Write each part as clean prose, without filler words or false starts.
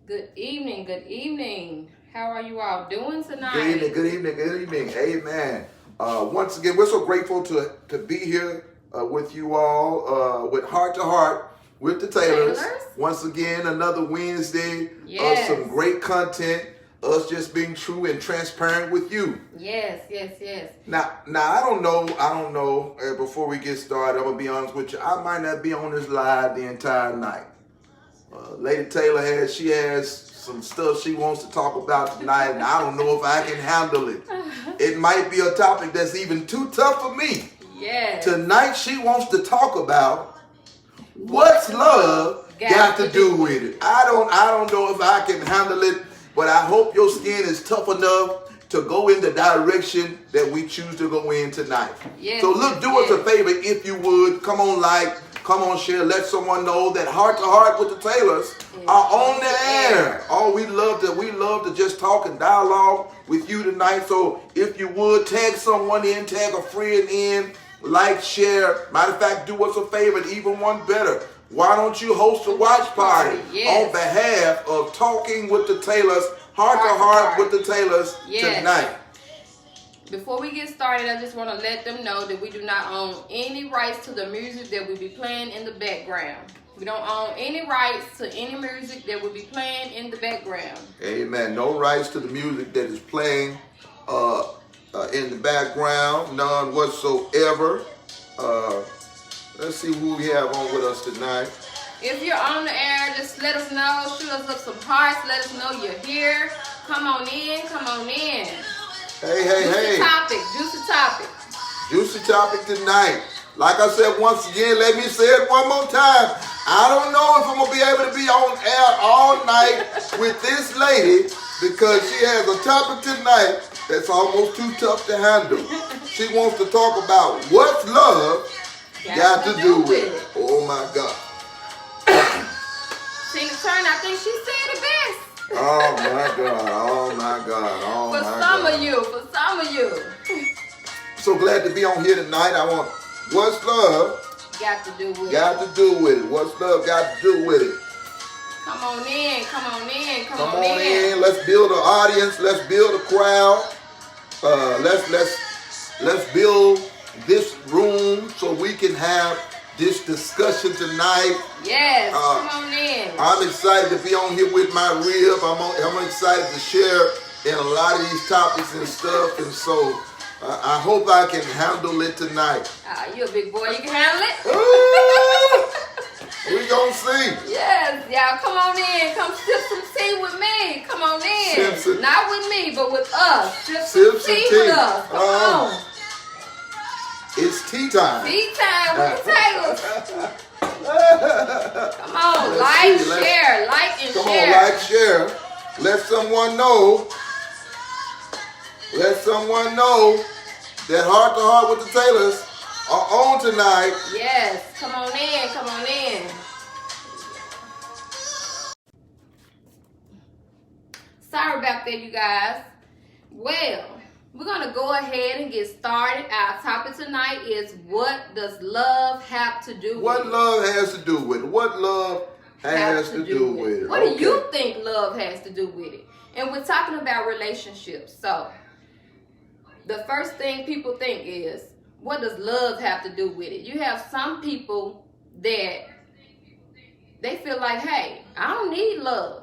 Good evening, good evening. How are you all doing tonight? Good evening, good evening, good evening. Amen. Once again, we're so grateful to be here with you all, with Heart to Heart with the Taylors. Once again, another Wednesday of some great content. Us just being true and transparent with you. Yes. Now, I don't know. Before we get started, I'm gonna be honest with you. I might not be on this live the entire night. Lady Taylor has some stuff she wants to talk about tonight, and I don't know if I can handle it. It might be a topic that's even too tough for me. Yes. Tonight she wants to talk about what's love got to do with it. I don't know if I can handle it, but I hope your skin is tough enough to go in the direction that we choose to go in tonight. Yes, so look, do us a favor if you would. Come on, share. Let someone know that Heart to Heart with the Taylors are on the air. Oh, we love to just talk and dialogue with you tonight. So if you would, tag someone in, tag a friend in, like, share. Matter of fact, do us a favor, even one better. Why don't you host a watch party on behalf of Talking with the Taylors, Heart to Heart with the Taylors tonight? Before we get started, I just want to let them know that we do not own any rights to the music that will be playing in the background. We don't own any rights to any music that will be playing in the background. Amen. No rights to the music that is playing in the background. None whatsoever. Let's see who we have on with us tonight. If you're on the air, just let us know. Shoot us up some hearts. Let us know you're here. Come on in. Hey. Juicy topic tonight. Like I said once again, let me say it one more time. I don't know if I'm going to be able to be on air all night with this lady because she has a topic tonight that's almost too tough to handle. She wants to talk about what's love got to do with it. Oh my God. Tina Turner, I think she said it best. Oh my God. For some of you. So glad to be on here tonight. I want what's love got to do with it. What's love got to do with it? Come on in. Let's build an audience. Let's build a crowd. Let's build this room so we can have this discussion tonight. Yes, come on in. I'm excited to be on here with my rib. I'm excited to share in a lot of these topics and stuff, and so I hope I can handle it tonight. You're a big boy. You can handle it. We gonna see. Yes, y'all, come on in. Come sip some tea with me. Come on in. Not with me, but with us. Sip some tea with us. Come on. It's tea time. Tea time with the Taylors. Come on, share. Come on, like, share. Let someone know that Heart to Heart with the Taylors are on tonight. Yes, come on in. Sorry about that, you guys. Well, we're going to go ahead and get started. Our topic tonight is what does love have to do with it? What love has to do with it? What love has to do with it? What do you think love has to do with it? And we're talking about relationships. So, the first thing people think is, what does love have to do with it? You have some people that they feel like, hey, I don't need love.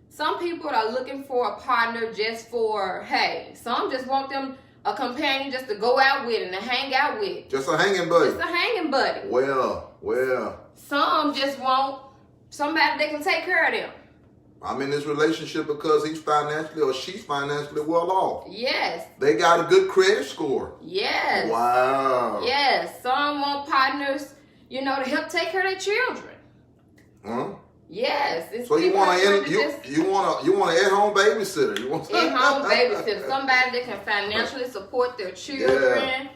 Some people are looking for a partner just for, hey, some just want them a companion just to go out with and to hang out with. Just a hanging buddy. Well. Some just want somebody that can take care of them. I'm in this relationship because he's financially or she's financially well off. Yes. They got a good credit score. Yes. Wow. Yes. Some want partners, to help take care of their children. Huh? Yes. So you want an at-home babysitter. You want at-home babysitter. Somebody that can financially support their children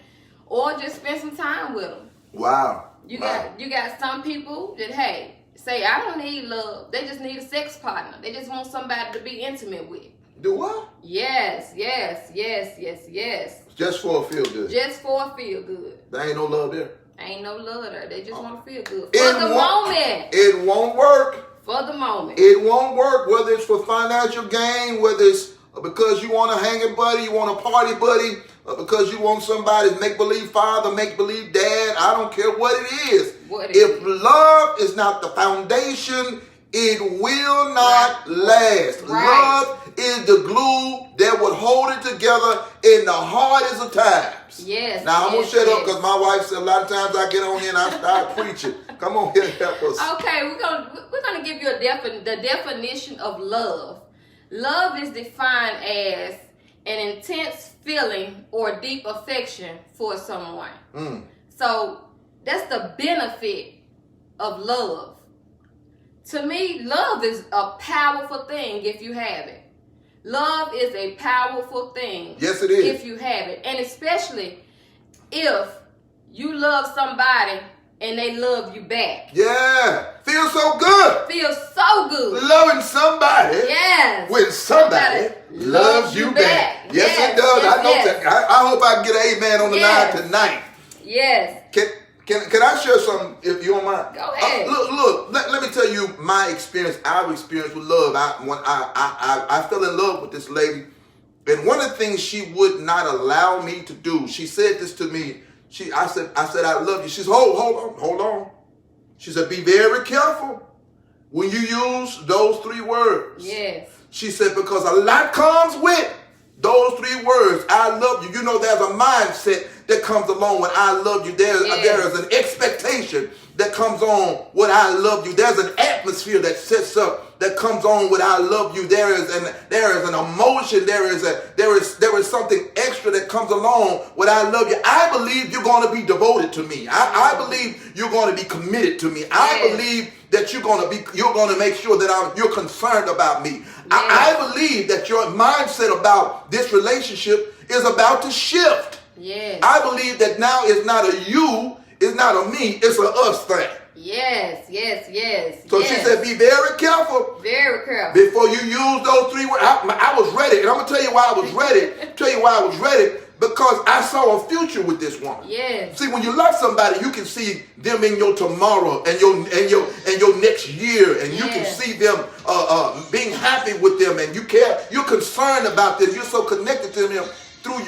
or just spend some time with them. Wow. You got some people that, hey, say, I don't need love. They just need a sex partner. They just want somebody to be intimate with. Do what? Yes. Just for a feel good. There ain't no love there. Ain't no love there. They just want to feel good. For the moment. It won't work. For the moment. It won't work, whether it's for financial gain, whether it's because you want a hanging buddy, you want a party buddy, because you want somebody's make-believe father, make-believe dad. I don't care what it is. If love is not the foundation, it will not last. Right. Love is the glue that would hold it together in the hardest of times. Yes. Now, I'm going to shut up because my wife said a lot of times I get on here and I start preaching. Come on here and help us. Okay, we're gonna give you the definition of love. Love is defined as an intense feeling or deep affection for someone. So that's the benefit of love. To me, love is a powerful thing if you have it. Love is a powerful thing. Yes, it is. If you have it. And especially if you love somebody and they love you back. Yeah. Feels so good. Feels so good. Loving somebody. Yes. When somebody loves you back. Yes, it does. Yes, I know that. I hope I can get an amen on the line tonight. Yes. Can I share something, if you don't mind? Go ahead. Look. Let me tell you my experience, our experience with love. When I fell in love with this lady, and one of the things she would not allow me to do, she said this to me. I said, I love you. She said, hold on. She said, be very careful when you use those 3 words. Yes. She said, because a lot comes with those 3 words. I love you. You know, there's a mindset that comes along when I love you. There is an expectation that comes on when I love you. There's an atmosphere that sets up that comes on when I love you. There is an emotion. There is something extra that comes along when I love you. I believe you're going to be devoted to me. I believe you're going to be committed to me. I believe that you're going to make sure that you're concerned about me. I believe that your mindset about this relationship is about to shift. Yes. I believe that now it's not a you, it's not a me, it's a us thing. Yes. So she said, be very careful. Very careful. Before you use those 3 words. I was ready, and I'm going to tell you why I was ready. Because I saw a future with this woman. Yes. See, when you love somebody, you can see them in your tomorrow and your next year, and you can see them being happy with them, and you care. You're concerned about them. You're so connected to them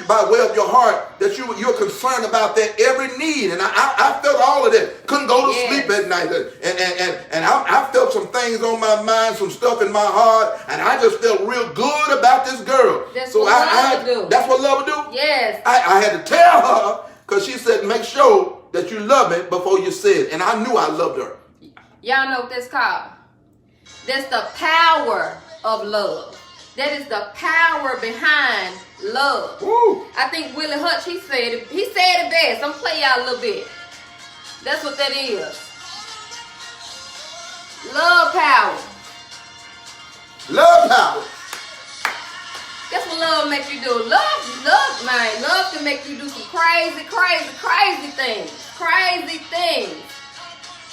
by way of your heart that you're concerned about their every need. And I felt all of that. Couldn't go to sleep at night, and I felt some things on my mind, some stuff in my heart, and I just felt real good about this girl. That's what love will do. That's what love will do? Yes. I had to tell her, because she said, make sure that you love me before you say it. And I knew I loved her. Y'all know what that's called? That's the power of love. That is the power behind love. Woo. I think Willie Hutch, he said it best. I'm going to play y'all a little bit. That's what that is. Love power. Love power. That's what love makes you do. Love can make you do some crazy things. Crazy things.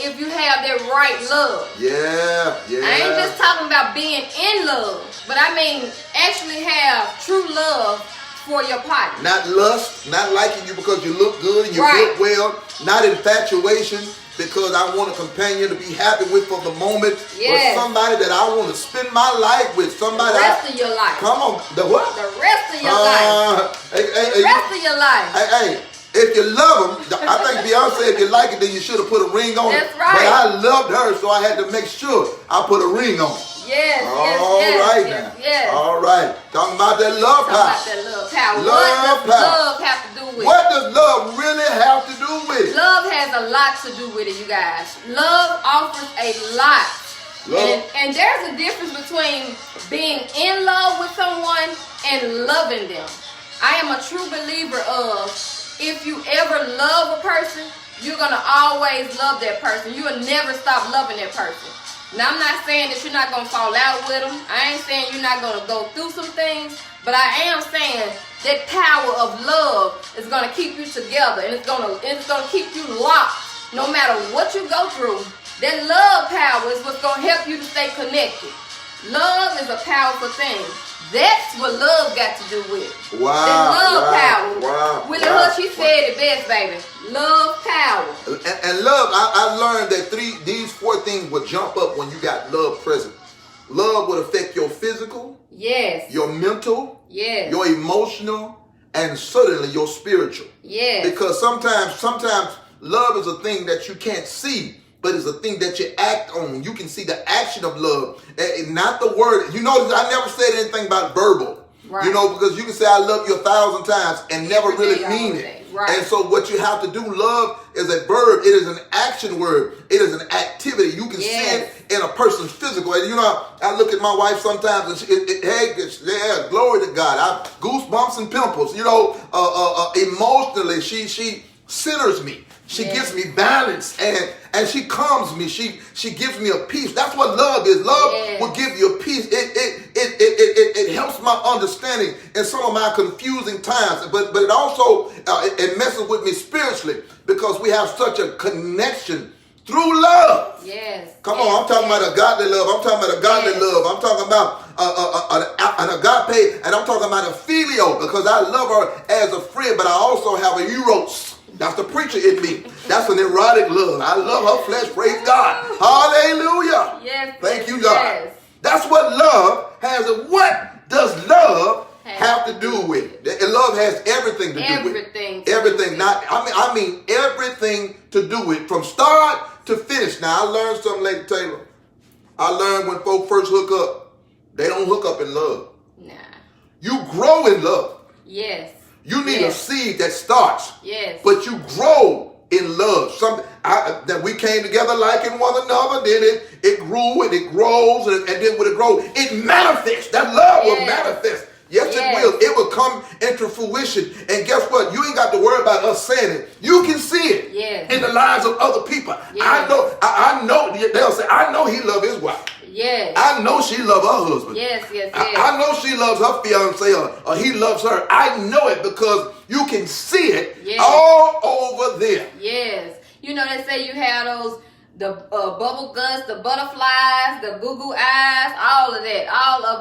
If you have that right love. Yeah. I ain't just talking about being in love, but I mean actually have true love for your partner. Not lust, not liking you because you look good and you look well. Not infatuation because I want a companion to be happy with for the moment. Yes. Or somebody that I want to spend my life with. Somebody the rest of your life. Come on. The what? The rest of your life. The rest of your life. Hey. If you love him, I think Beyonce, if you like it, then you should have put a ring on it. That's right. But I loved her, so I had to make sure I put a ring on it. Yes, All right. Talking about that love power. What does love have to do with it? What does love really have to do with it? Love has a lot to do with it, you guys. Love offers a lot. And there's a difference between being in love with someone and loving them. I am a true believer of, if you ever love a person, you're going to always love that person. You will never stop loving that person. Now, I'm not saying that you're not going to fall out with them. I ain't saying you're not going to go through some things. But I am saying that power of love is going to keep you together. And it's going to keep you locked no matter what you go through. That love power is what's going to help you to stay connected. Love is a powerful thing. That's what love got to do with it. Wow. That love power. Wow. Willie Hutch, she said it best, baby. Love power. And love, I learned that these four things would jump up when you got love present. Love would affect your physical, yes, your mental, yes, your emotional, and certainly your spiritual. yes. Because sometimes love is a thing that you can't see, but it's a thing that you act on. You can see the action of love, not the word. You notice I never said anything about verbal. Right. You know, because you can say I love you 1,000 times and never Every really day, mean all it. day. Right. And so what you have to do, love is a verb. It is an action word. It is an activity. You can Yes. see it in a person's physical. And you know, I look at my wife sometimes and hey, glory to God. I goosebumps and pimples. You know, emotionally, she centers me. She Yes. gives me balance and she calms me. She gives me a peace. That's what love is. Love Yes. will give you a peace. It helps my understanding in some of my confusing times. But it also it messes with me spiritually because we have such a connection through love. Yes. Come yes. on, I'm talking about a godly love. I'm talking about a godly Yes. love. I'm talking about an agape, and I'm talking about a filio because I love her as a friend, but I also have a eros. That's the preacher in me. That's an erotic love. I love her flesh. Praise God. Hallelujah. Yes. Thank yes, you, God. Yes. That's what love has. What does love have to do with it? And love has everything to do with it. Everything. to do Everything. with Not. I mean everything to do with it from start to finish. Now I learned something, Lady Taylor. I learned when folk first hook up, they don't hook up in love. Nah. You grow in love. Yes. You need Yes. a seed that starts. Yes. But you grow in love. Something that we came together liking one another. Then it grew and it grows, and then when it grows, it manifests. That love will Yes. manifest. Yes, Yes. it will. It will come into fruition. And guess what? You ain't got to worry about us saying it. You can see it Yes. in the lives of other people. Yes. I know. They'll say, I know he love his wife. Yes. I know she love her husband. Yes. Yes. I Yes. know she loves her fiance or he loves her. I know it because you can see it Yes. all over there. Yes. You know, they say you have those, the bubble guts, the butterflies, the goo-goo eyes, all of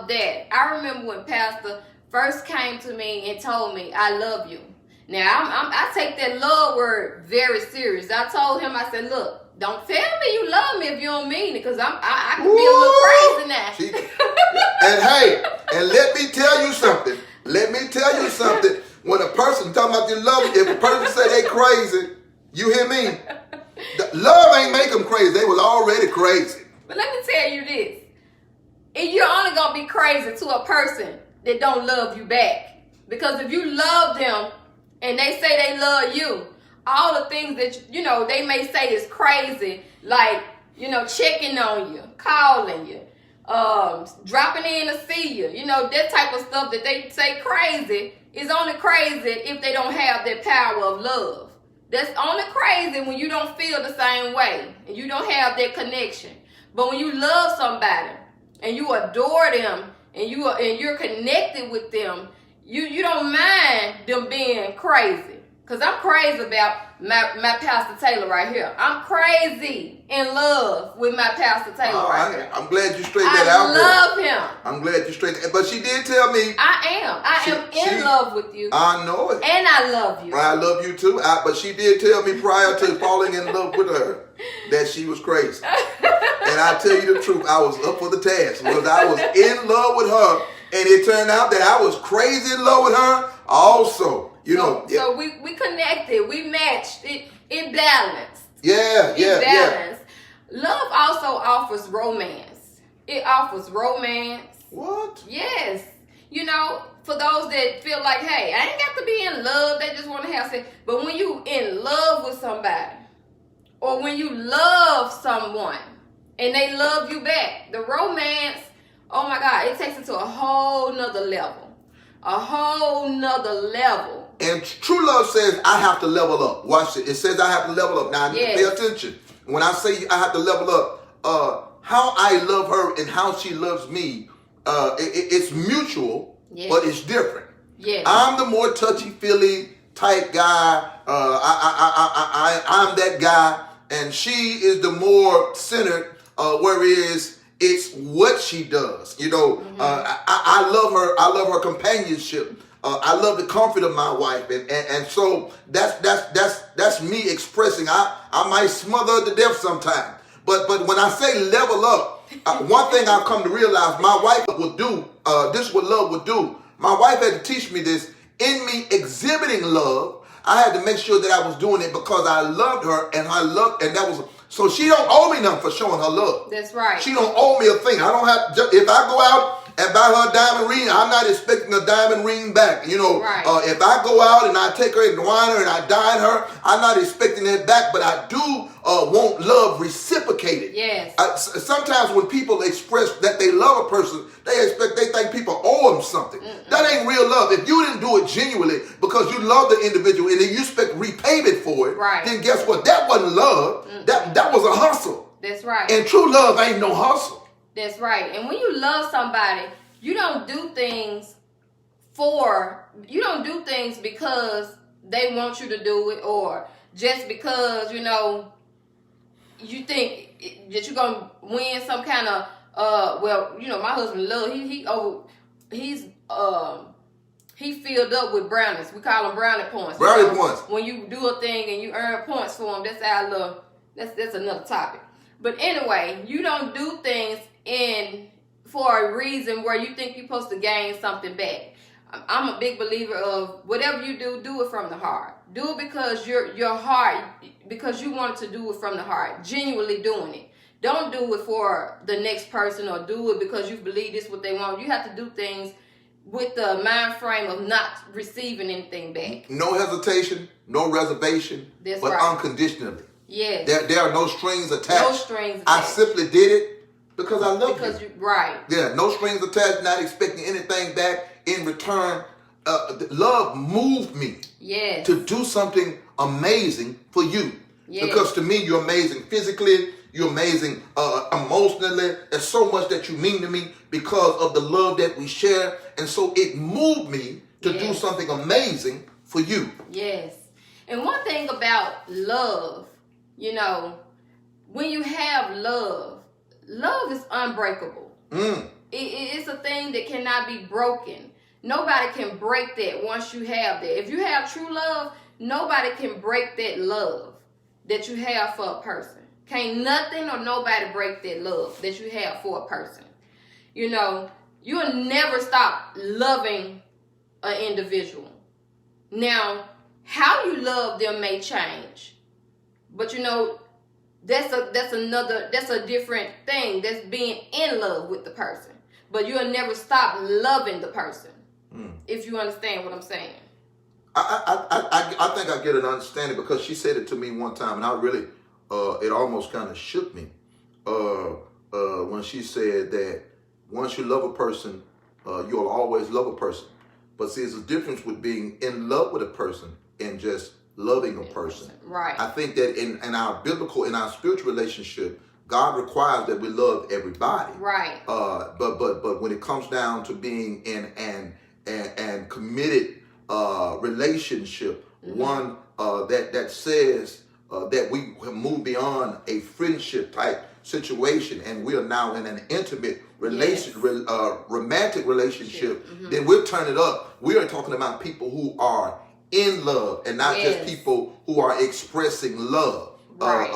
that. I remember when Pastor first came to me and told me, I love you. Now, I take that love word very serious. I told him, I said, look, don't tell me you love me if you don't mean it, because I can be a little crazy now. And hey, and let me tell you something. When a person talking about you love, if a person say they crazy, you hear me? Love ain't make them crazy. They was already crazy. But let me tell you this. And you're only going to be crazy to a person that don't love you back. Because if you love them and they say they love you, all the things that, you know, they may say is crazy, like, you know, checking on you, calling you, dropping in to see you, you know, that type of stuff that they say crazy is only crazy if they don't have that power of love. That's only crazy when you don't feel the same way and you don't have that connection. But when you love somebody and you adore them and you're connected with them, you don't mind them being crazy. Because I'm crazy about my Pastor Taylor right here. I'm crazy in love with my Pastor Taylor right here. I'm glad you straightened that out there. I love him. I'm glad you straightened that. But she did tell me. I am in love with you. I know it. And I love you. I love you too. But she did tell me prior to falling in love with her that she was crazy. And I tell you the truth, I was up for the task because I was in love with her. And it turned out that I was crazy in love with her also. So we connected, we matched, it balanced. Yeah. Balanced. Love also offers romance. It offers romance. What? Yes. You know, for those that feel like, hey, I ain't got to be in love, they just want to have sex. But when you in love with somebody, or when you love someone and they love you back, the romance, oh my God, it takes it to a whole nother level. A whole nother level. And true love says I have to level up. Watch it. It says I have to level up. Now I need to pay attention. When I say I have to level up, how I love her and how she loves me, it's mutual, but it's different. Yes. I'm the more touchy-feely type guy. I'm that guy, and she is the more centered. Whereas it's what she does. You know, I love her. I love her companionship. I love the comfort of my wife, and so that's me expressing. I might smother her to death sometime, but when I say level up, one thing I've come to realize my wife would do. This is what love would do. My wife had to teach me this. In me exhibiting love, I had to make sure that I was doing it because I loved her, and that was. So she don't owe me nothing for showing her love. That's right. She don't owe me a thing. I don't have. If I go out and buy her a diamond ring, I'm not expecting a diamond ring back. You know, right. If I go out and I take her and wine her and I dine her, I'm not expecting that back. But I do want love reciprocated. Yes. Sometimes when people express that they love a person, they think people owe them something. That ain't real love. If you didn't do it genuinely because you love the individual and then you expect repayment for it, right. then guess what? That wasn't love. That was a hustle. That's right. And true love ain't no hustle. That's right. And when you love somebody, you don't do things because they want you to do it, or just because, you know, you think that you're going to win some kind of, well, you know, my husband love, he filled up with brownies. We call them brownie points. Brownie points. When you do a thing and you earn points for them, that's our love. That's another topic. But anyway, you don't do things for a reason where you think you're supposed to gain something back. I'm a big believer of whatever you do it from the heart. Do it because your heart, because you wanted to do it from the heart, genuinely doing it. Don't do it for the next person or do it because you believe this is what they want. You have to do things with the mind frame of not receiving anything back. No hesitation, no reservation, That's but right. Unconditionally. Yes. There are no strings attached. No strings attached. I simply did it because I love you. Right. Yeah, no strings attached, not expecting anything back in return. Love moved me to do something amazing for you. Yes. Because to me, you're amazing physically, you're amazing emotionally. There's so much that you mean to me because of the love that we share. And so it moved me to do something amazing for you. Yes. And one thing about love, you know, when you have love is unbreakable. It's a thing that cannot be broken. Nobody can break that once you have that. If you have true love, nobody can break that love that you have for a person. Can't nothing or nobody break that love that you have for a person. You know, you'll never stop loving an individual. Now, how you love them may change. But you know, that's a different thing. That's being in love with the person. But you'll never stop loving the person. If you understand what I'm saying. I think I get an understanding because she said it to me one time and I really it almost kind of shook me when she said that once you love a person, you'll always love a person. But see, there's a difference with being in love with a person and just loving a person. Right. I think that in our biblical, in our spiritual relationship, God requires that we love everybody. Right. But when it comes down to being in an committed relationship, one that says that we have moved beyond a friendship type situation and we are now in an intimate romantic relationship, then we'll turn it up. We are talking about people who are in love and not just people who are expressing love. Right.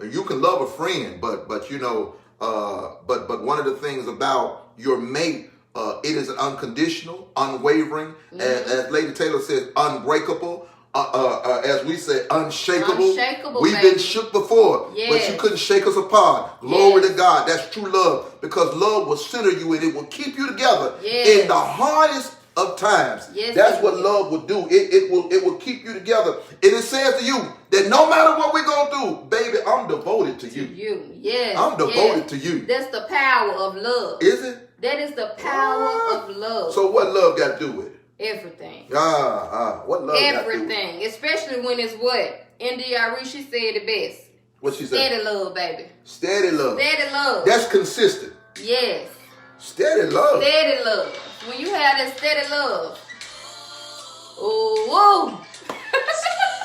You can love a friend, but you know, but one of the things about your mate, it is unconditional, unwavering, as Lady Taylor says, unbreakable. As we say, unshakable. We've been shook before, but you couldn't shake us apart. Glory to God. That's true love, because love will center you and it will keep you together in the hardest of times. That's what love will do. It will keep you together. And it says to you that no matter what we're going to do, baby, I'm devoted to you. I'm devoted to you. That's the power of love. Is it? That is the power of love. So what love got to do with it? Everything. What love Everything. Especially when it's what? India Arie, she said it best. What she said? Steady love, baby. Steady love. Steady love. That's consistent. Yes. Steady love. Steady love. When you have that steady love. Ooh.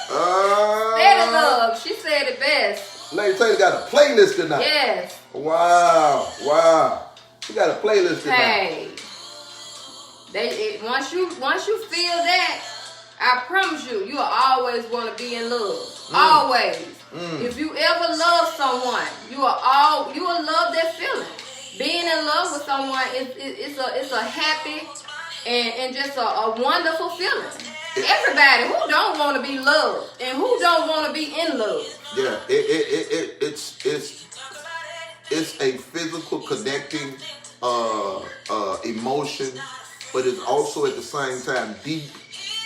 Steady love. She said it best. Lady Taylor got a playlist tonight. Yes. Wow. got a playlist tonight. Hey, once you feel that, I promise you, you'll always want to be in love. Always. If you ever love someone, you will love that feeling. Being in love with someone it's a happy and just a wonderful feeling. Everybody who don't want to be loved and who don't want to be in love. Yeah, it's a physical connecting emotion, but it's also at the same time deep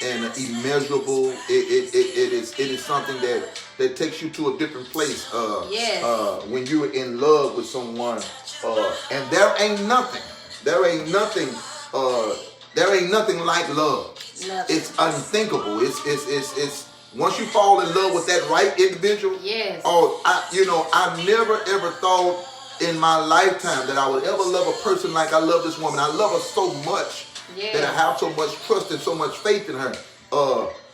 and immeasurable. It is something that takes you to a different place. When you're in love with someone, and there ain't nothing like love. Nothing. It's unthinkable. It's once you fall in love with that right individual. Yes. Oh, I never ever thought in my lifetime that I would ever love a person like I love this woman. I love her so much that I have so much trust and so much faith in her.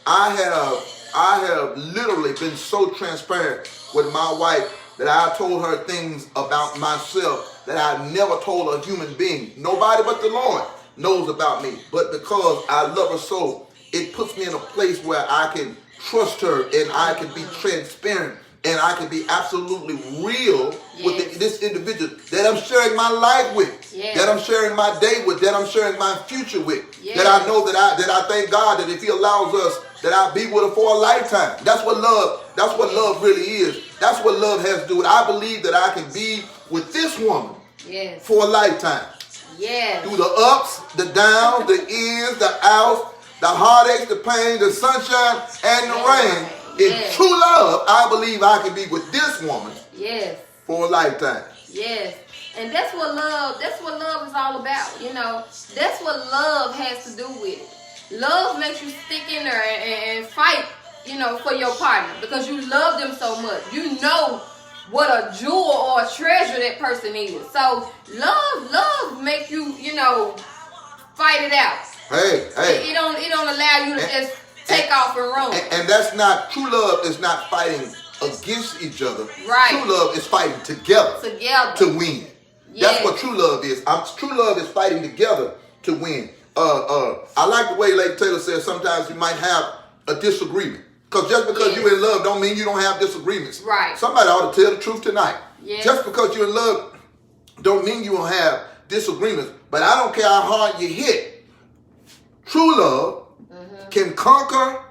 I have literally been so transparent with my wife that I told her things about myself that I never told a human being. Nobody but the Lord knows about me. But because I love her so, it puts me in a place where I can trust her and I can be transparent and I can be absolutely real with this individual that I'm sharing my life with, that I'm sharing my day with, that I'm sharing my future with, that I know that I thank God that if He allows us, that I'll be with her for a lifetime. That's what love really is. That's what love has to do with. I believe that I can be with this woman for a lifetime. Yes. Through the ups, the downs, the ins, the outs, the heartaches, the pain, the sunshine, and the rain. In true love, I believe I can be with this woman for a lifetime. Yes. And that's what love is all about. You know, that's what love has to do with it. Love makes you stick in there and fight, you know, for your partner because you love them so much. You know what a jewel or a treasure that person is. So love make you, you know, fight it out. Hey. It don't allow you to just take off and run. And that's not, true love is not fighting against each other. Right. True love is fighting together to win. That's what true love is. True love is fighting together to win. I like the way Lady Taylor says sometimes you might have a disagreement. Because just because you're in love don't mean you don't have disagreements. Right. Somebody ought to tell the truth tonight. Yes. Just because you're in love don't mean you won't have disagreements. But I don't care how hard you hit. True love can conquer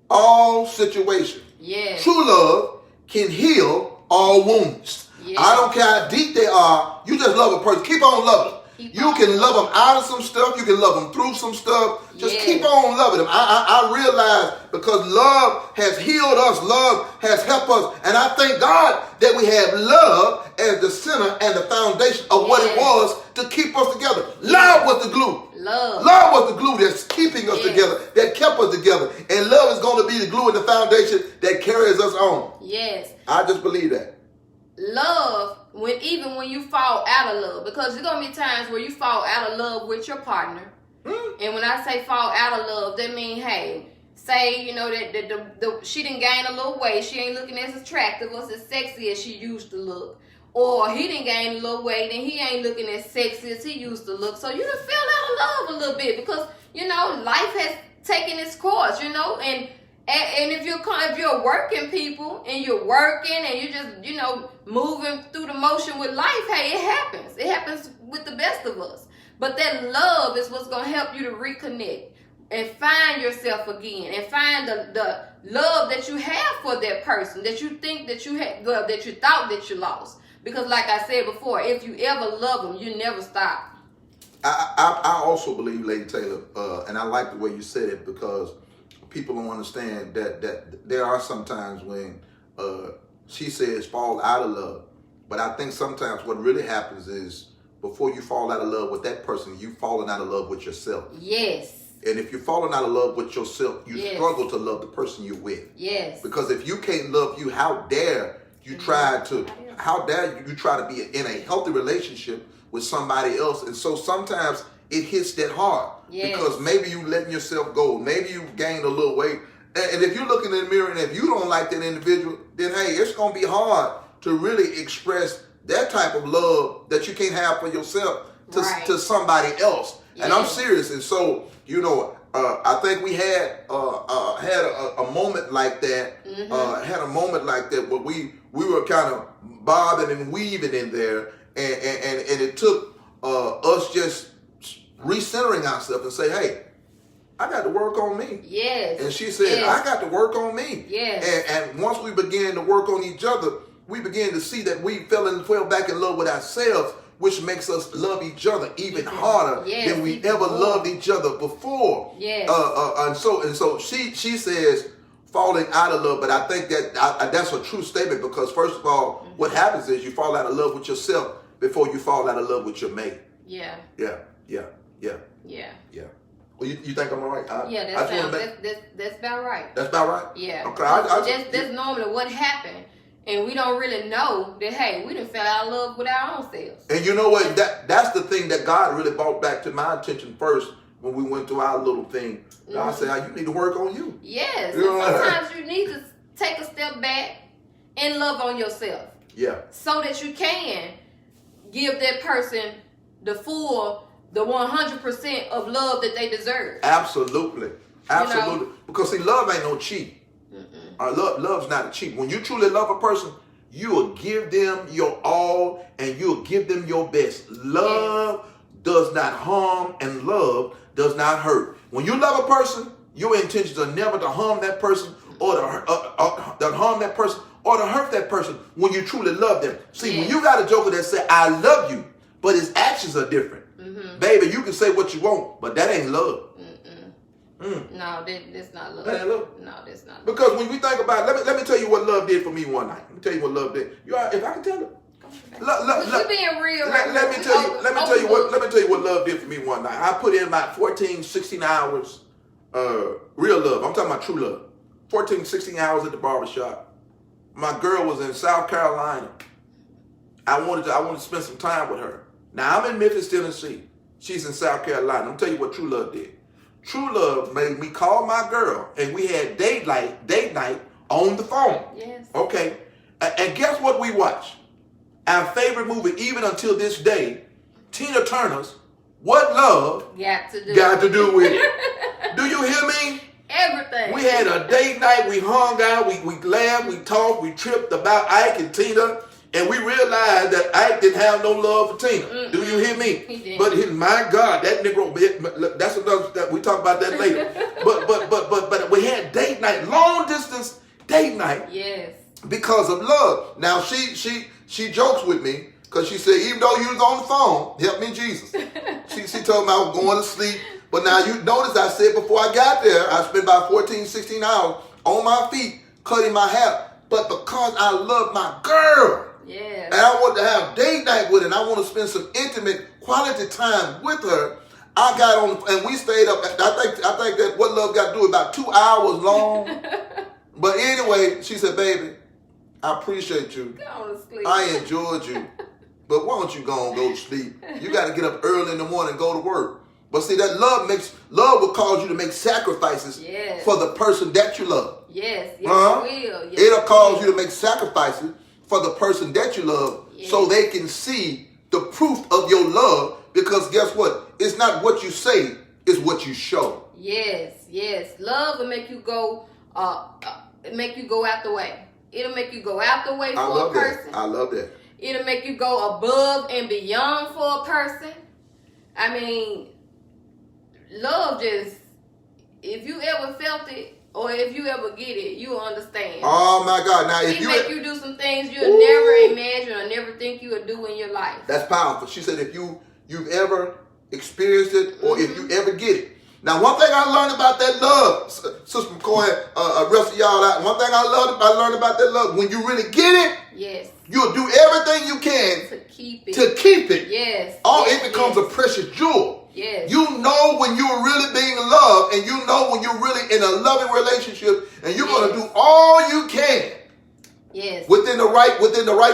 all situations. Yes. True love can heal all wounds. Yes. I don't care how deep they are. You just love a person. Keep on loving them. You can love them out of some stuff. You can love them through some stuff. Just keep on loving them. I realize because love has healed us. Love has helped us. And I thank God that we have love as the center and the foundation of what it was to keep us together. Love was the glue. Love was the glue that's keeping us together, that kept us together. And love is going to be the glue and the foundation that carries us on. Yes. I just believe that. Love, even when you fall out of love, because there's going to be times where you fall out of love with your partner. And when I say fall out of love, that means, hey, say, you know, that she didn't gain a little weight. She ain't looking as attractive or as sexy as she used to look. Or he didn't gain a little weight and he ain't looking as sexy as he used to look. So you done fell out of love a little bit because, you know, life has taken its course, you know. And if you're working people and you're working and you're just, you know, moving through the motion with life, hey, it happens. It happens with the best of us. But that love is what's going to help you to reconnect and find yourself again and find the love that you have for that person that you think that you had, well, that you thought that you lost. Because like I said before, if you ever love them, you never stop. I also believe, Lady Taylor, and I like the way you said it because people don't understand that there are some times when she says fall out of love. But I think sometimes what really happens is before you fall out of love with that person, you've fallen out of love with yourself. Yes. And if you're falling out of love with yourself, you struggle to love the person you're with. Yes. Because if you can't love you, how dare you try to be in a healthy relationship with somebody else? And so sometimes it hits that hard because maybe you letting yourself go. Maybe you gained a little weight. And if you're looking in the mirror and if you don't like that individual, then hey, it's going to be hard to really express that type of love that you can't have for yourself to somebody else. Yes. And I'm serious. And so, I think we had a moment like that. Mm-hmm. Had a moment like that where we were kind of bobbing and weaving in there, and it took us just recentering ourselves and say, hey, I got to work on me. Yes. And she said, yes. I got to work on me. Yes. And once we began to work on each other, we began to see that we fell back in love with ourselves, which makes us love each other even harder than we ever loved each other before. Yes. And so she says falling out of love, but I think that that's a true statement, because first of all, what happens is you fall out of love with yourself before you fall out of love with your mate. Yeah. Yeah. Well, you think I'm all right? That's about right. That's about right? Yeah. Okay. That's normally what happened. And we don't really know that, hey, we done fell out of love with our own selves. And you know what? That's the thing that God really brought back to my attention first when we went through our little thing. God said, you need to work on you. Yes. Sometimes you need to take a step back and love on yourself. Yeah. So that you can give that person the 100% of love that they deserve. Absolutely. Because see, love ain't no cheat. Love's not a cheat. When you truly love a person, you will give them your all and you'll give them your best. Love does not harm and love does not hurt. When you love a person, your intentions are never to harm that person or to harm that person or to hurt that person when you truly love them. See, when you got a joker that say, I love you, but his actions are different. Mm-hmm. Baby, you can say what you want, but that ain't love. No, that's not love. That ain't love. No, that's not love. Because when we think about it, let me tell you what love did for me one night. Let me tell you what love did. If I can tell it. You're being real right let me tell you what love did for me one night. I put in about 14, 16 hours real love. I'm talking about true love. 14, 16 hours at the barbershop. My girl was in South Carolina. I wanted to spend some time with her. Now I'm in Memphis, Tennessee. She's in South Carolina. I'm tell you what true love did. True love made me call my girl, and we had date night on the phone. Yes. Okay. And guess what we watched? Our favorite movie, even until this day, Tina Turner's What Love Got to Do With It. Do you hear me? Everything. We had a date night. We hung out. We laughed. We talked. We tripped about Ike and Tina. And we realized that Ike didn't have no love for Tina. Mm-mm. Do you hear me? He did. But my God, that Negro, that's another, we talk about that later. but we had date night, long distance date night. Yes. Because of love. Now she jokes with me because she said, even though you was on the phone, help me Jesus. she told me I was going to sleep. But now you notice I said before I got there, I spent about 14, 16 hours on my feet cutting my hair. But because I love my girl. Yeah. And I want to have date night with her, and I want to spend some intimate quality time with her. I got on, and we stayed up. I think that What Love Got to Do about 2 hours long. But anyway, she said, "Baby, I appreciate you. Go to sleep. I enjoyed you, but why don't you go to sleep? You got to get up early in the morning and go to work." But see, that love will cause you to make sacrifices for the person that you love. Yes, it will. Yes, it'll cause you to make sacrifices for the person that you love, so they can see the proof of your love. Because guess what? It's not what you say, it's what you show. Yes. Love will make you go out the way. It'll make you go out the way for a person. I love that. It'll make you go above and beyond for a person. I mean, love just, if you ever felt it, or if you ever get it, you'll understand. Oh my God! Now, if it make you do some things you'll never imagine or never think you would do in your life. That's powerful. She said, if you've ever experienced it, or if you ever get it. Now, one thing I learned about that love, Sister McCoy, rest of y'all out. One thing I learned about that love, when you really get it, you'll do everything you can to keep it. Yes. It becomes a precious jewel. Yes. You know when you're really being loved, and you know when you're really in a loving relationship, and you're going to do all you can. Yes. Within the right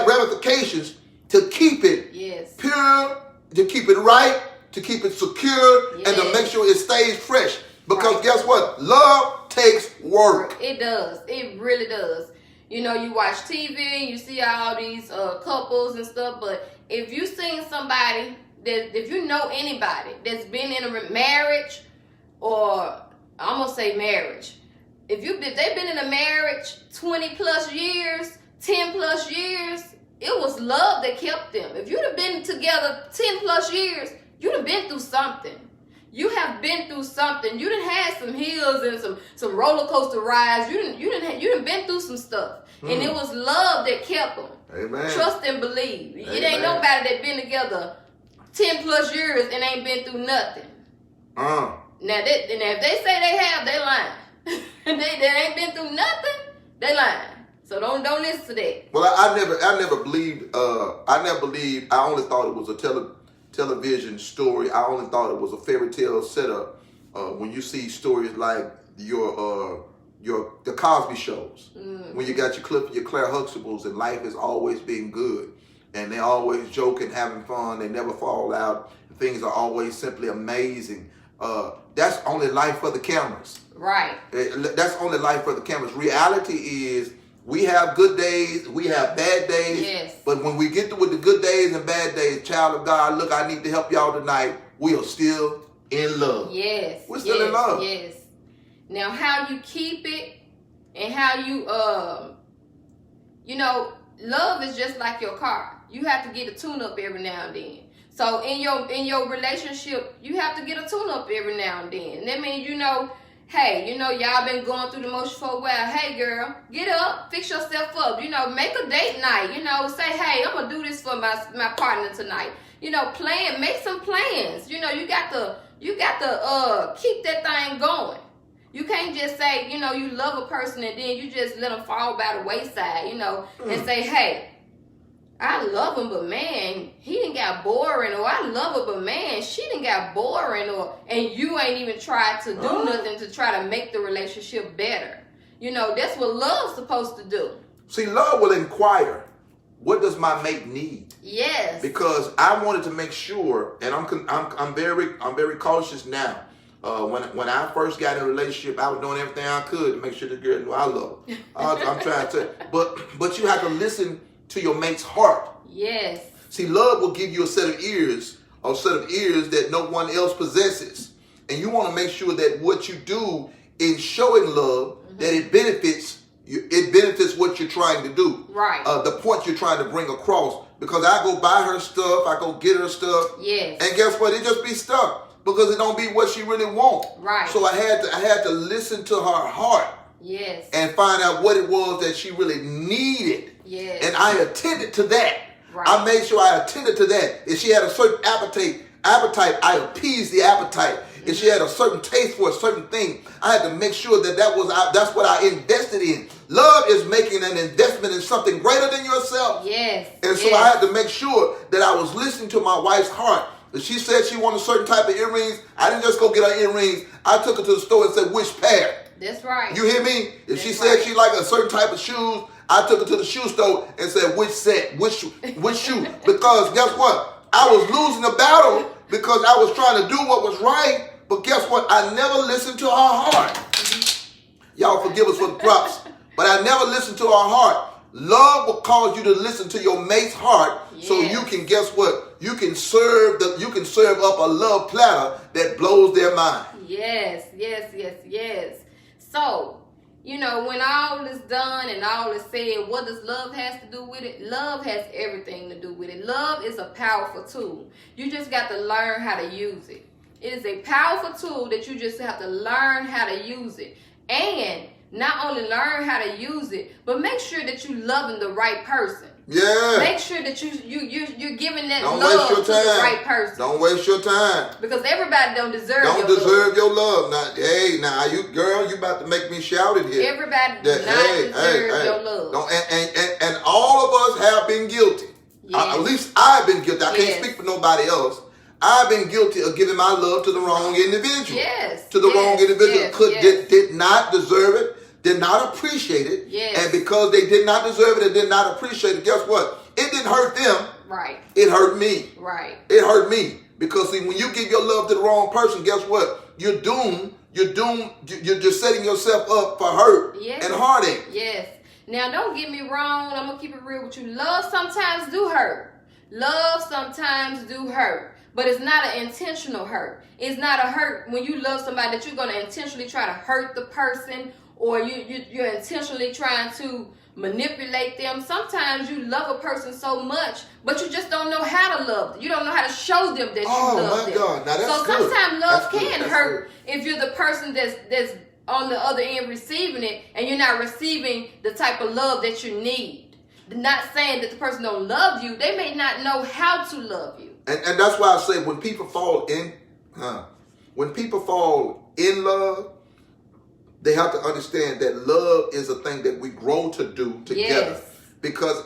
ramifications to keep it pure, to keep it right, to keep it secure, and to make sure it stays fresh. Because guess what? Love takes work. It does. It really does. You know, you watch TV, you see all these couples and stuff, but if you seen somebody if you know anybody that's been in a marriage, or I'm gonna say marriage, if they've been in a marriage 20 plus years, 10 plus years, it was love that kept them. If you'd have been together 10 plus years, you'd have been through something. You have been through something. You done had some hills and some roller coaster rides. You done been through some stuff, and it was love that kept them. Amen. Trust and believe. Amen. It ain't nobody that been together 10 plus years and ain't been through nothing. Now, if they say they have, they lying. they ain't been through nothing, they lying. So don't listen to that. Well, I never believed. I only thought it was a television story. I only thought it was a fairy tale setup. When you see stories like the Cosby shows, when you got your Claire Huxtables, and life has always been good, and they always joking, having fun, they never fall out, things are always simply amazing. That's only life for the cameras. Right. That's only life for the cameras. Reality is, we have good days, we have bad days. Yes. But when we get with the good days and bad days, child of God, look, I need to help y'all tonight. We are still in love. Yes. We're still in love. Yes. Now, how you keep it and how you, love is just like your car. You have to get a tune-up every now and then. So in your relationship, you have to get a tune-up every now and then. And that means, hey, y'all been going through the motion for a while. Hey, girl, get up, fix yourself up. Make a date night. Say, hey, I'm gonna do this for my partner tonight. Make some plans. You got to keep that thing going. You can't just say, you love a person and then you just let them fall by the wayside. And say, hey, I love him, but man, he done got boring, or I love her, but man, she done got boring, and you ain't even tried to do nothing to try to make the relationship better. That's what love's supposed to do. See, love will inquire, what does my mate need? Yes. Because I wanted to make sure, and I'm very cautious now. When I first got in a relationship, I was doing everything I could to make sure the girl knew I love her. I'm trying to, but you have to listen to your mate's heart. Yes. See, love will give you a set of ears that no one else possesses. And you want to make sure that what you do in showing love, that it benefits you, it benefits what you're trying to do. Right. The point you're trying to bring across. Because I go buy her stuff, I go get her stuff. Yes. And guess what? It just be stuff. Because it don't be what she really want. Right. So I had to listen to her heart. Yes. And find out what it was that she really needed. Yes. And I attended to that. Right. I made sure I attended to that. If she had a certain appetite, I appeased the appetite. If she had a certain taste for a certain thing, I had to make sure that's what I invested in. Love is making an investment in something greater than yourself. Yes. And so I had to make sure that I was listening to my wife's heart. If she said she wanted a certain type of earrings, I didn't just go get her earrings. I took her to the store and said, which pair? That's right. You hear me? If That's she said right. she liked a certain type of shoes, I took her to the shoe store and said, which set, which shoe? Because guess what? I was losing the battle because I was trying to do what was right. But guess what? I never listened to her heart. Mm-hmm. Y'all forgive us for the props. But I never listened to her heart. Love will cause you to listen to your mate's heart. Yes. So you can, guess what? You can serve up a love platter that blows their mind. Yes. So, when all is done and all is said, what does love has to do with it? Love has everything to do with it. Love is a powerful tool. You just got to learn how to use it. It is a powerful tool that you just have to learn how to use it. And not only learn how to use it, but make sure that you're loving the right person. Yeah. Make sure that you're giving that don't love waste your time. To the right person. Don't waste your time. Because everybody don't deserve your love. Now, you about to make me shout it here. Everybody deserve your love. And all of us have been guilty. Yes. At least I've been guilty. I can't speak for nobody else. I've been guilty of giving my love to the wrong individual. Yes. To the wrong individual. Yes. Did not deserve it, did not appreciate it. Yes. And because they did not deserve it and did not appreciate it, guess what? It didn't hurt them. Right. It hurt me. Right. It hurt me. Because see, when you give your love to the wrong person, guess what? You're doomed. You're just setting yourself up for hurt and heartache. Yes. Now, don't get me wrong. I'm going to keep it real with you. Love sometimes do hurt. Love sometimes do hurt. But it's not an intentional hurt. It's not a hurt when you love somebody that you're going to intentionally try to hurt the person, or you're intentionally trying to manipulate them. Sometimes you love a person so much, but you just don't know how to love them. You don't know how to show them that you love them. God. Now, that's so good. sometimes love That's can good. hurt if you're the person that's on the other end receiving it, and you're not receiving the type of love that you need. Not saying that the person don't love you. They may not know how to love you. And that's why I say when people fall in love, they have to understand that love is a thing that we grow to do together. Yes.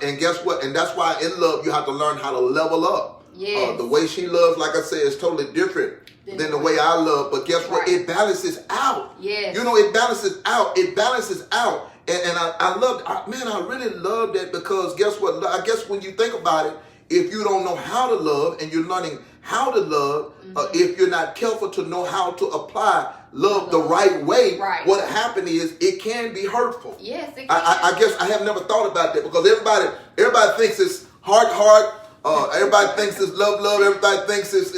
And guess what? And that's why in love you have to learn how to level up. Yes. The way she loves, like I said, is totally different than the way I love. But guess what? It balances out. Yes. You know, it balances out. It balances out. And I really love that, because guess what? I guess when you think about it, if you don't know how to love and you're learning how to love, if you're not careful to know how to apply love the right way, what happened is it can be hurtful. Yes, it can. I guess I have never thought about that, because everybody thinks it's heart. Everybody thinks it's love. Everybody thinks it's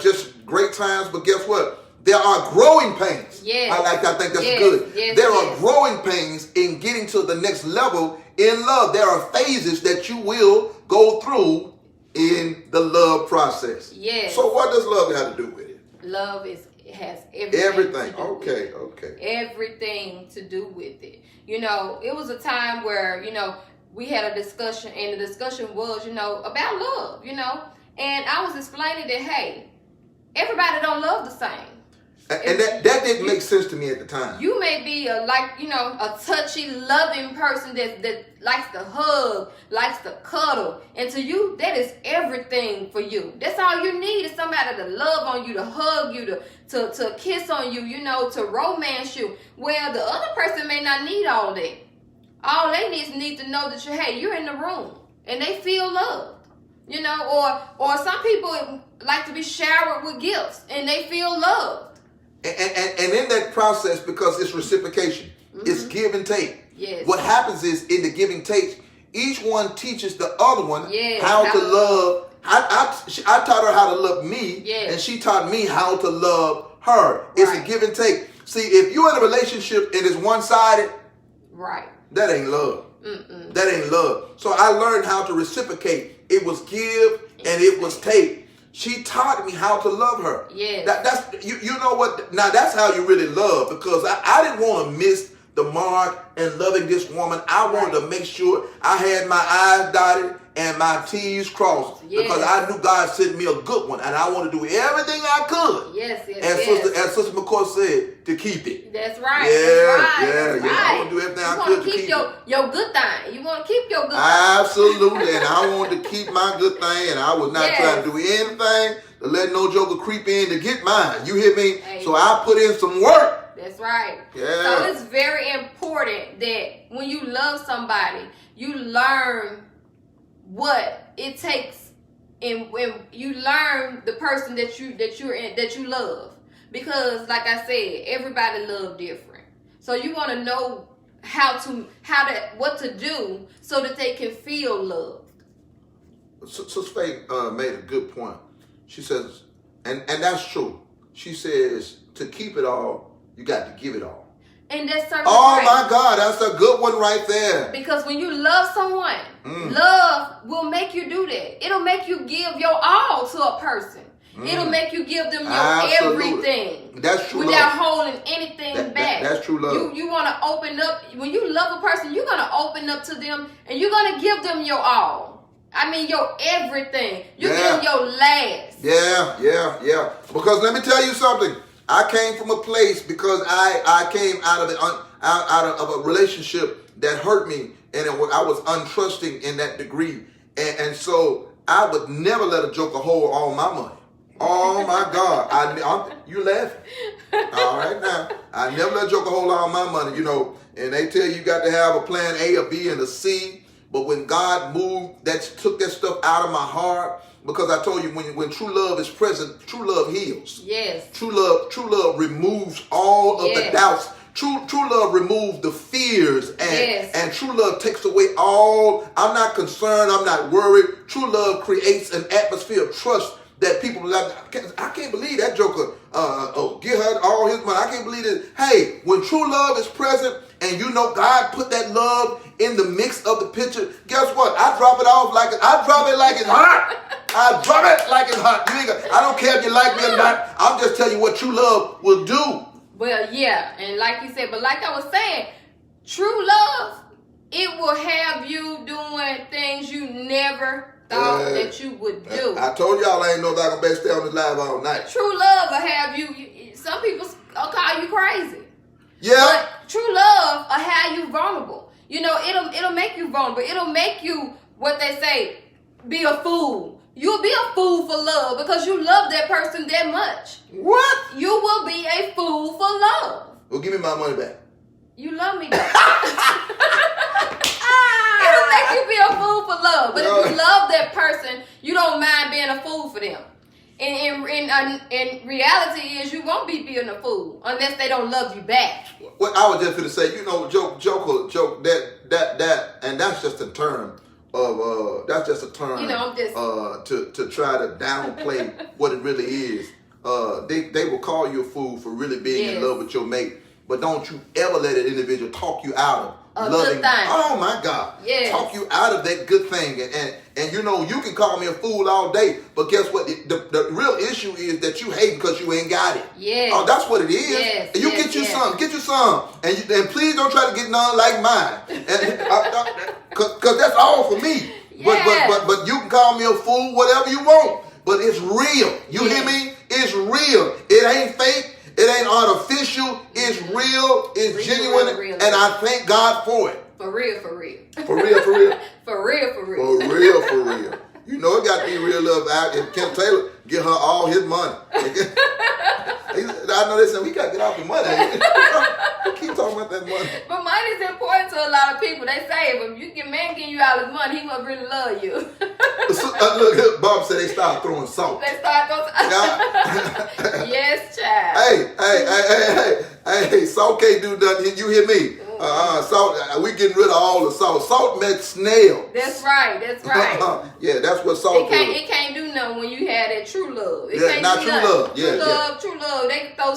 just great times. But guess what? There are growing pains. Yes. I think that's good. Yes, there are growing pains in getting to the next level in love. There are phases that you will go through in the love process. Yes. So what does love have to do with it? Love has everything. Okay. Everything to do with it. You know, it was a time where, we had a discussion, and the discussion was, about love, and I was explaining that, hey, everybody don't love the same. And that didn't make sense to me at the time. You may be a touchy, loving person that likes to hug, likes to cuddle. And to you, that is everything for you. That's all you need, is somebody to love on you, to hug you, to kiss on you, to romance you. Well, the other person may not need all that. All they need to know that you're in the room and they feel loved. Or some people like to be showered with gifts and they feel loved. And in that process, because it's reciprocation, it's give and take. Yes. What happens is, in the give and take, each one teaches the other one how to love. I taught her how to love me, and she taught me how to love her. It's a give and take. See, if you're in a relationship and it's one-sided, that ain't love. That ain't love. So I learned how to reciprocate. It was give and it was take. She taught me how to love her. Yes. That's you know what? Now that's how you really love, because I didn't want to miss the mark in loving this woman. I wanted to make sure I had my I's dotted and my T's crossed, because I knew God sent me a good one, and I want to do everything I could. As Sister McCoy said, to keep it. That's right. Yeah. I want to do everything I could to keep your good thing. You want to keep your good thing. Absolutely, and I wanted to keep my good thing, and I was not trying to do anything to let no joker creep in to get mine. You hear me? Amen. So I put in some work. That's right. Yeah. So it's very important that when you love somebody, you learn what it takes, and when you learn the person that you love, because like I said, everybody love different. So you want to know what to do so that they can feel loved. So Faith made a good point. She says, and that's true. She says, to keep it all, you got to give it all. And that's certainly my God, that's a good one right there. Because when you love someone, love will make you do that. It'll make you give your all to a person. It'll make you give them your everything. That's true. Without holding anything back. That's true love. You want to open up. When you love a person, you're going to open up to them, and you're going to give them your all. I mean, your everything. You give them your last. Yeah. Because let me tell you something. I came from a place, because I came out of a relationship that hurt me, and I was untrusting in that degree, and so I would never let a joker hold all my money. Oh my God! You laughing? All right now, I never let a joker hold all my money. And they tell you got to have a plan A, a B, and a C. But when God moved, took that stuff out of my heart, Because I told you, when true love is present, true love heals. Yes. True love removes all of the doubts. True love removes the fears, and true love takes away all. I'm not concerned. I'm not worried. True love creates an atmosphere of trust that people like. I can't believe that joker. Give her all his money. I can't believe it. Hey, when true love is present, and you know God put that love in the mix of the picture, guess what? I drop it off like I drop it like it's hot. I drop it like it's hot. I don't care if you like me or not. I'm just telling you what true love will do. Well, yeah, and like you said, but like I was saying, true love, it will have you doing things you never thought that you would do. I told y'all I ain't know that I'm gonna stay on this live all night. True love will have you. Some people will call you crazy. Yeah. But true love will have you vulnerable. You know, it'll make you vulnerable. It'll make you, what they say, be a fool. You'll be a fool for love because you love that person that much. What? You will be a fool for love. Well, give me my money back. You love me though. It'll make you be a fool for love. But if you love that person, you don't mind being a fool for them. And reality is you won't be being a fool unless they don't love you back. Well, I was just going to say, you know, joke, that, and that's just a term. That's just a term, you know, to try to downplay what it really is. They will call you a fool for really being in love with your mate, but don't you ever let an individual talk you out of loving. Good thing. Oh my God, talk you out of that good thing, and you know you can call me a fool all day, but guess what? The real issue is that you hate because you ain't got it. Yeah. Oh, that's what it is. Yes. And you get you some, and please don't try to get none like mine, because that's all for me. Yes. But you can call me a fool, whatever you want. But it's real. You hear me? It's real. It ain't fake. It ain't artificial. It's real. It's genuine. Real. And I thank God for it. For real. For real. For real. For real. You know it got to be real love out. If Kent Taylor get her all his money. I know they said we got to get off the money. Keep talking about that money. But money is important to a lot of people. They say if you get man getting you all his money, he must really love you. Look, Bob said they start throwing salt. They start throwing Yes, child. Hey, salt can't do nothing. You hear me? Salt, we getting rid of all the salt. Salt makes snails. That's right. Yeah, that's what salt does. It can't do nothing when you have that true love. True love. True love. They can throw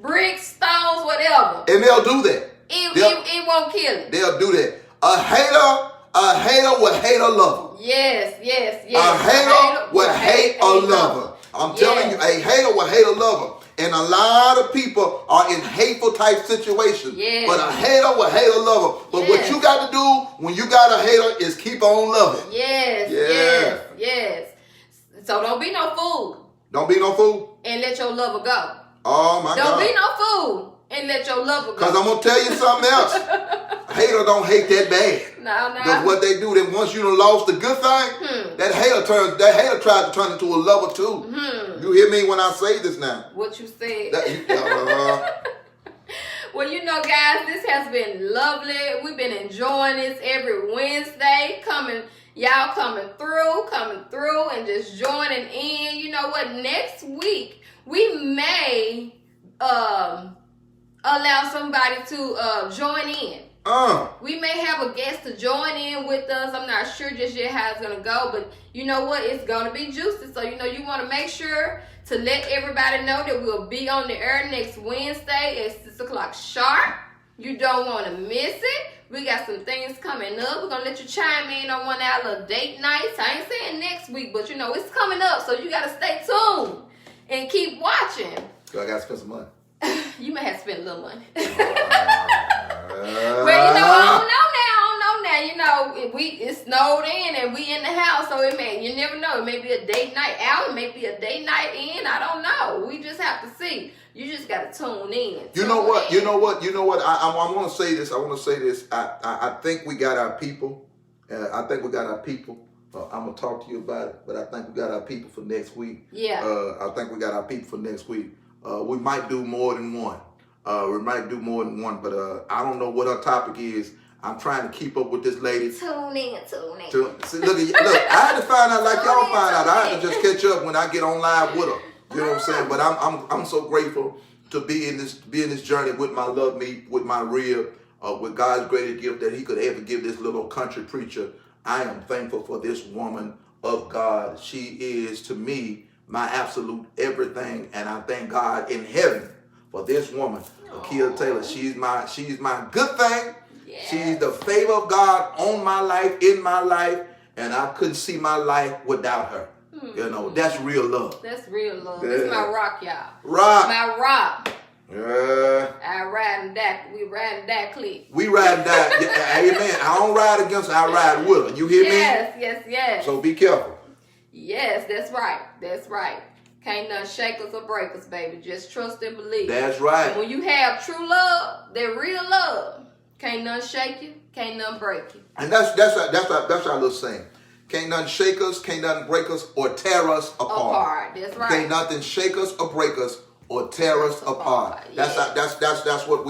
bricks, stones, whatever. And they'll do that. It won't kill it. They'll do that. A hater will hate a lover. Yes. A hater will hate a lover. I'm telling you, a hater will hate a lover. And a lot of people are in hateful type situations. Yes. But a hater will hate a lover. But what you got to do when you got a hater is keep on loving. Yes. So don't be no fool. Don't be no fool. And let your lover go. Oh my God. Don't be no fool and let your lover go. Because I'm going to tell you something else. A hater don't hate that bad. No. Because what they do, then once you done lost the good thing, that hater tries to turn into a lover too. You hear me when I say this now? What you said. Well, you know, guys, this has been lovely. We've been enjoying this every Wednesday. Y'all coming through and just joining in. You know what? Next week, we may allow somebody to join in. We may have a guest to join in with us. I'm not sure just yet how it's going to go, but you know what? It's going to be juicy. So, you know, you want to make sure to let everybody know that we'll be on the air next Wednesday at 6 o'clock sharp. You don't want to miss it. We got some things coming up. We're going to let you chime in on one of our little date nights. I ain't saying next week, but you know, it's coming up. So you got to stay tuned and keep watching. I got to spend some money. You may have to spend a little money. Well, you know, I don't know now. You know, it's snowed in and we in the house, so you never know. It may be a date night out. It may be a date night in. I don't know. We just have to see. You just got to tune in. You know what? I want to say this. I think we got our people. I'm going to talk to you about it, but I think we got our people for next week. Yeah. I think we got our people for next week. We might do more than one. But I don't know what our topic is. I'm trying to keep up with this lady. Tune in. See, look, I had to find out like y'all find out. I had to just catch up when I get on live with her. You know what I'm saying? But I'm so grateful to be in this journey with my love me, with my rib, with God's greatest gift that He could ever give this little country preacher. I am thankful for this woman of God. She is to me my absolute everything, and I thank God in heaven for this woman, Akia Taylor. She's my good thing. Yes. She's the favor of God on my life, in my life, and I couldn't see my life without her. You know, that's real love. That's real love. Yeah. This is my rock, y'all. Rock. My rock. Yeah. I riding that. We riding that clique. We riding that. Amen. I don't ride against her. I ride with her. You hear me? Yes. So be careful. Yes, that's right. That's right. Can't none shake us or break us, baby. Just trust and believe. That's right. And when you have true love, that real love, can't none shake you, can't none break you. And that's our little saying. Can't nothing shake us, can't nothing break us, or tear us apart. That's right. Can't nothing shake us or break us or tear us apart. Yes. That's what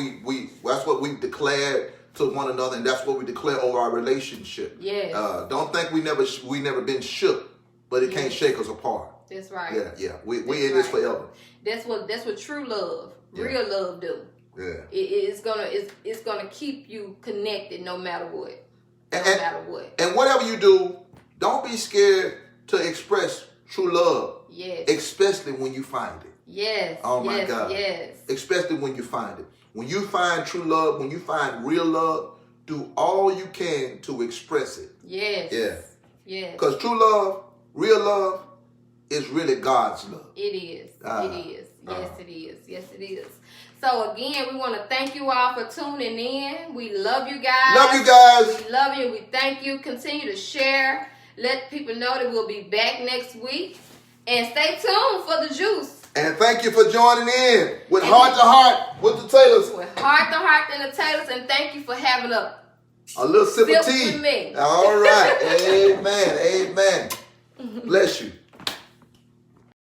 we declared to one another, and that's what we declare over our relationship. Yes. Don't think we never been shook, but it can't shake us apart. That's right. Yeah. We in this forever. That's what true love, real love do. Yeah. It's gonna keep you connected no matter what. No matter what. And whatever you do, don't be scared to express true love. Yes. Especially when you find it. Yes. Oh my God. Yes. Especially when you find it. When you find true love, when you find real love, do all you can to express it. Yes. Yeah. Yes. Because true love, real love, is really God's love. It is. It is. Yes, it is. Yes, it is. So again, we want to thank you all for tuning in. We love you guys. Love you guys. We love you. We thank you. Continue to share. Let people know that we'll be back next week. And stay tuned for the juice. And thank you for joining in with Heart to Heart with the Taylors. With Heart to Heart and the Taylors. And thank you for having a little sip of tea. With me. All right. Amen. Amen. Bless you.